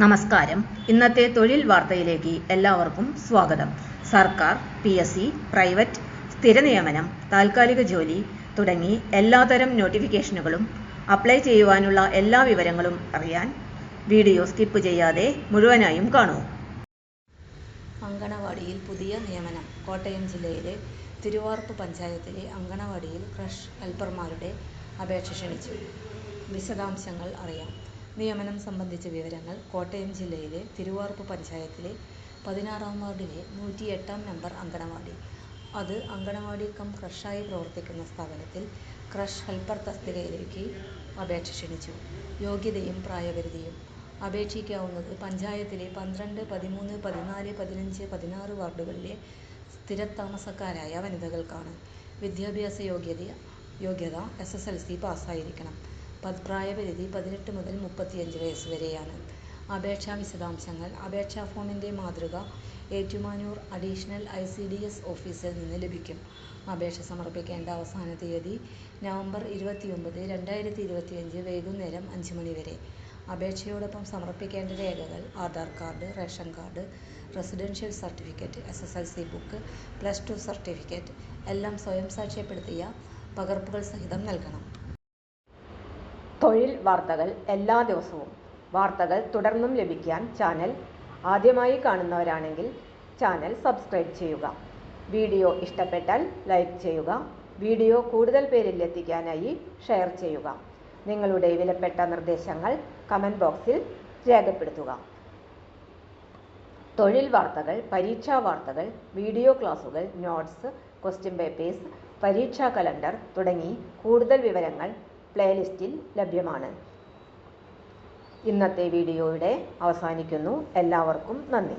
നമസ്കാരം. ഇന്നത്തെ തൊഴിൽ വാർത്തയിലേക്ക് എല്ലാവർക്കും സ്വാഗതം. സർക്കാർ, PSC, പ്രൈവറ്റ്, സ്ഥിര നിയമനം, താൽക്കാലിക ജോലി തുടങ്ങി എല്ലാതരം നോട്ടിഫിക്കേഷനുകളും അപ്ലൈ ചെയ്യുവാനുള്ള എല്ലാ വിവരങ്ങളും അറിയാൻ വീഡിയോ സ്കിപ്പ് ചെയ്യാതെ മുഴുവനായും കാണൂ. അങ്കണവാടിയിൽ പുതിയ നിയമനം. കോട്ടയം ജില്ലയിലെ തിരുവാർപ്പ് പഞ്ചായത്തിലെ അങ്കണവാടിയിൽ ക്രഷ് ഹെൽപ്പർമാരുടെ അപേക്ഷ ക്ഷണിച്ചു. വിശദാംശങ്ങൾ അറിയാം. നിയമനം സംബന്ധിച്ച വിവരങ്ങൾ. കോട്ടയം ജില്ലയിലെ തിരുവാർപ്പ് പഞ്ചായത്തിലെ 16-ാം വാർഡിലെ 108-ാം നമ്പർ അങ്കണവാടി. അത് അങ്കണവാടി കം ക്രഷായി പ്രവർത്തിക്കുന്ന സ്ഥാപനത്തിൽ ക്രഷ് ഹെൽപ്പർ തസ്തികയിലേക്ക് അപേക്ഷ ക്ഷണിച്ചു. യോഗ്യതയും പ്രായപരിധിയും. അപേക്ഷിക്കാവുന്നത് പഞ്ചായത്തിലെ 12, 13, 14, 15, 16 വാർഡുകളിലെ സ്ഥിരതാമസക്കാരായ വനിതകൾക്കാണ്. വിദ്യാഭ്യാസ യോഗ്യത SSLC പാസ്സായിരിക്കണം. പ്രായപരിധി 18 മുതൽ 35 വയസ്സ് വരെയാണ്. അപേക്ഷാ വിശദാംശങ്ങൾ. അപേക്ഷാ ഫോമിന്റെ മാതൃക ഏറ്റുമാനൂർ അഡീഷണൽ ICDS ഓഫീസിൽ നിന്ന് ലഭിക്കും. അപേക്ഷ സമർപ്പിക്കേണ്ട അവസാന തീയതി നവംബർ 29, 2025 വൈകുന്നേരം 5 മണി വരെ. അപേക്ഷയോടൊപ്പം സമർപ്പിക്കേണ്ട രേഖകൾ Aadhaar card, ration card, residential certificate, SSLC book, +2 certificate എല്ലാം സ്വയം സാക്ഷ്യപ്പെടുത്തിയ പകർപ്പുകൾ സഹിതം നൽകണം. തൊഴിൽ വാർത്തകൾ എല്ലാ ദിവസവും. വാർത്തകൾ തുടർന്നും ലഭിക്കാൻ ചാനൽ ആദ്യമായി കാണുന്നവരാണെങ്കിൽ ചാനൽ സബ്സ്ക്രൈബ് ചെയ്യുക. വീഡിയോ ഇഷ്ടപ്പെട്ടാൽ ലൈക്ക് ചെയ്യുക. വീഡിയോ കൂടുതൽ പേരിൽ എത്തിക്കാനായി ഷെയർ ചെയ്യുക. നിങ്ങളുടെ വിലപ്പെട്ട നിർദ്ദേശങ്ങൾ കമന്റ് ബോക്സിൽ രേഖപ്പെടുത്തുക. തൊഴിൽ വാർത്തകൾ, പരീക്ഷാ വാർത്തകൾ, വീഡിയോ ക്ലാസുകൾ, നോട്ട്സ്, ക്വസ്റ്റ്യൻ പേപ്പേഴ്സ്, പരീക്ഷാ കലണ്ടർ തുടങ്ങി കൂടുതൽ വിവരങ്ങൾ പ്ലേലിസ്റ്റിൽ ലഭ്യമാണ്. ഇന്നത്തെ വീഡിയോയുടെ അവസാനിക്കുന്നു. എല്ലാവർക്കും നന്ദി.